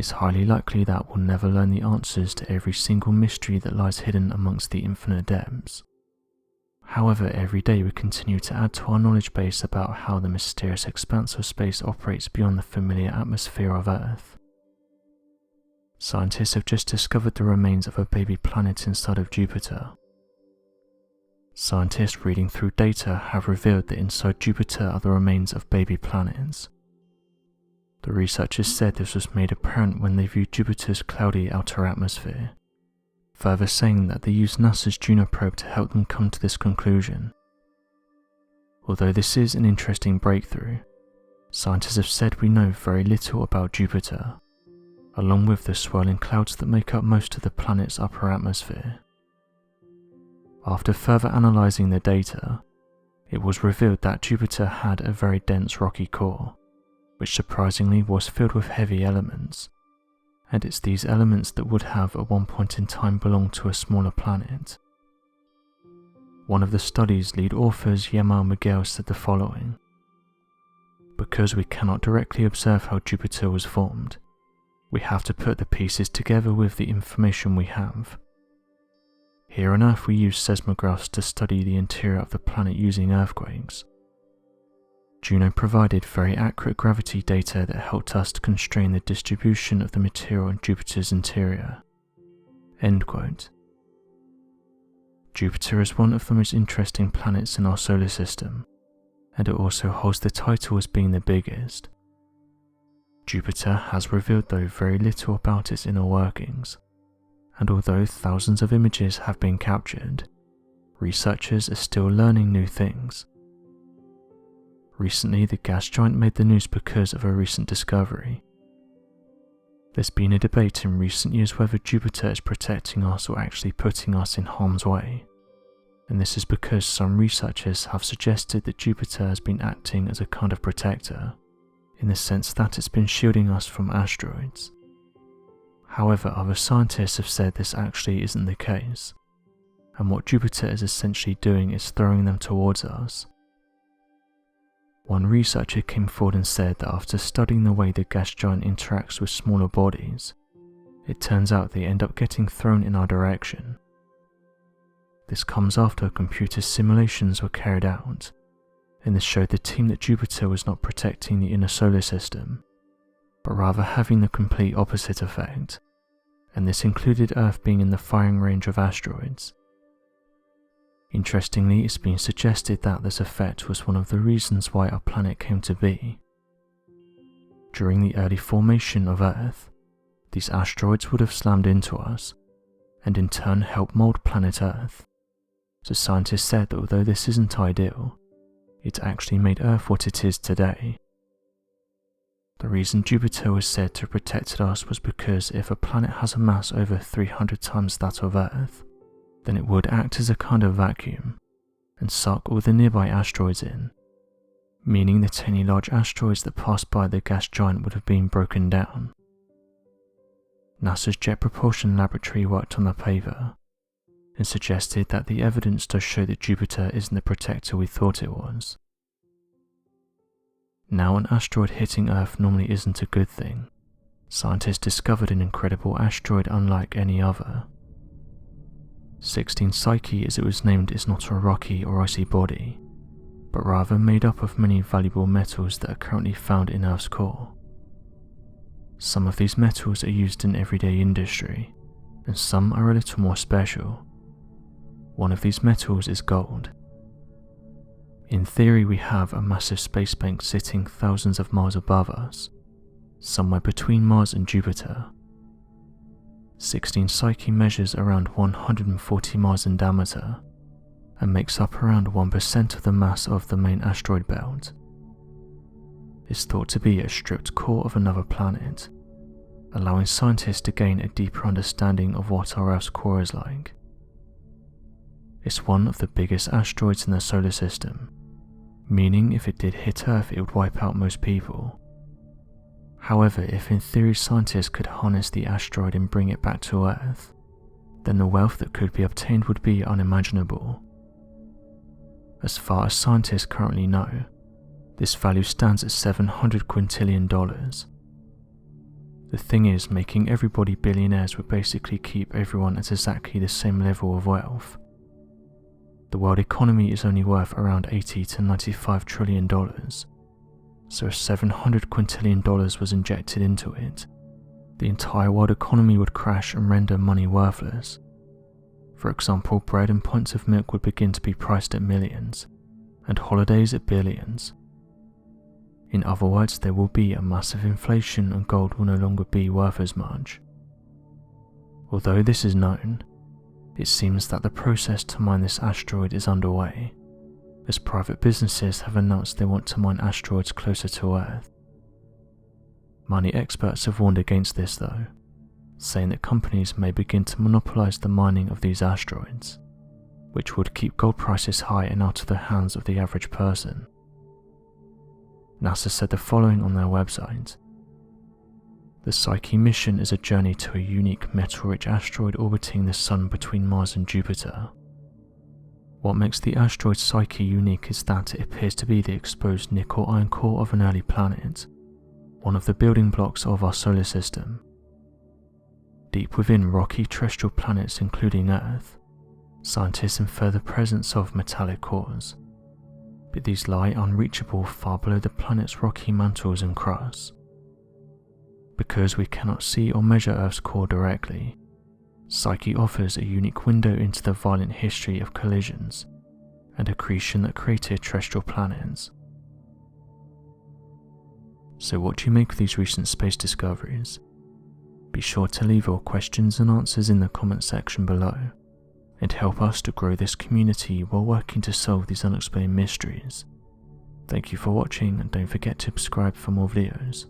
it's highly likely that we'll never learn the answers to every single mystery that lies hidden amongst the infinite depths. However, every day we continue to add to our knowledge base about how the mysterious expanse of space operates beyond the familiar atmosphere of Earth. Scientists have just discovered the remains of a baby planet inside of Jupiter. Scientists reading through data have revealed that inside Jupiter are the remains of baby planets. The researchers said this was made apparent when they viewed Jupiter's cloudy outer atmosphere, further saying that they used NASA's Juno probe to help them come to this conclusion. Although this is an interesting breakthrough, scientists have said we know very little about Jupiter, along with the swirling clouds that make up most of the planet's upper atmosphere. After further analysing the data, it was revealed that Jupiter had a very dense rocky core, which surprisingly was filled with heavy elements, and it's these elements that would have at one point in time belonged to a smaller planet. One of the study's lead authors, Yamal Miguel, said the following: "Because we cannot directly observe how Jupiter was formed, we have to put the pieces together with the information we have. Here on Earth we use seismographs to study the interior of the planet using earthquakes. Juno provided very accurate gravity data that helped us to constrain the distribution of the material in Jupiter's interior." End quote. Jupiter is one of the most interesting planets in our solar system, and it also holds the title as being the biggest. Jupiter has revealed though very little about its inner workings, and although thousands of images have been captured, researchers are still learning new things. Recently, the gas giant made the news because of a recent discovery. There's been a debate in recent years whether Jupiter is protecting us or actually putting us in harm's way, and this is because some researchers have suggested that Jupiter has been acting as a kind of protector, in the sense that it's been shielding us from asteroids. However, other scientists have said this actually isn't the case, and what Jupiter is essentially doing is throwing them towards us. One researcher came forward and said that after studying the way the gas giant interacts with smaller bodies, it turns out they end up getting thrown in our direction. This comes after computer simulations were carried out, and this showed the team that Jupiter was not protecting the inner solar system, but rather having the complete opposite effect, and this included Earth being in the firing range of asteroids. Interestingly, it's been suggested that this effect was one of the reasons why our planet came to be. During the early formation of Earth, these asteroids would have slammed into us, and in turn helped mold planet Earth. So scientists said that although this isn't ideal, it actually made Earth what it is today. The reason Jupiter was said to have protected us was because if a planet has a mass over 300 times that of Earth, then it would act as a kind of vacuum and suck all the nearby asteroids in, meaning that any large asteroids that passed by the gas giant would have been broken down. NASA's Jet Propulsion Laboratory worked on the paper and suggested that the evidence does show that Jupiter isn't the protector we thought it was. Now, an asteroid hitting Earth normally isn't a good thing. Scientists discovered an incredible asteroid unlike any other. 16 Psyche, as it was named, is not a rocky or icy body, but rather made up of many valuable metals that are currently found in Earth's core. Some of these metals are used in everyday industry, and some are a little more special. One of these metals is gold. In theory, we have a massive space bank sitting thousands of miles above us, somewhere between Mars and Jupiter. 16 Psyche measures around 140 miles in diameter and makes up around 1% of the mass of the main asteroid belt. It's thought to be a stripped core of another planet, allowing scientists to gain a deeper understanding of what our Earth's core is like. It's one of the biggest asteroids in the solar system, meaning if it did hit Earth it would wipe out most people. However, if in theory scientists could harness the asteroid and bring it back to Earth, then the wealth that could be obtained would be unimaginable. As far as scientists currently know, this value stands at $700 quintillion. The thing is, making everybody billionaires would basically keep everyone at exactly the same level of wealth. The world economy is only worth around $80 to $95 trillion, so if $700 quintillion was injected into it, the entire world economy would crash and render money worthless. For example, bread and pints of milk would begin to be priced at millions, and holidays at billions. In other words, there will be a massive inflation and gold will no longer be worth as much. Although this is known, it seems that the process to mine this asteroid is underway, as private businesses have announced they want to mine asteroids closer to Earth. Money experts have warned against this though, saying that companies may begin to monopolize the mining of these asteroids, which would keep gold prices high and out of the hands of the average person. NASA said the following on their website: "The Psyche mission is a journey to a unique metal-rich asteroid orbiting the Sun between Mars and Jupiter. What makes the asteroid Psyche unique is that it appears to be the exposed nickel-iron core of an early planet, one of the building blocks of our solar system. Deep within rocky terrestrial planets including Earth, scientists infer the presence of metallic cores, but these lie unreachable far below the planet's rocky mantles and crusts. Because we cannot see or measure Earth's core directly, Psyche offers a unique window into the violent history of collisions and accretion that created terrestrial planets." So what do you make of these recent space discoveries? Be sure to leave your questions and answers in the comment section below, and help us to grow this community while working to solve these unexplained mysteries. Thank you for watching, and don't forget to subscribe for more videos.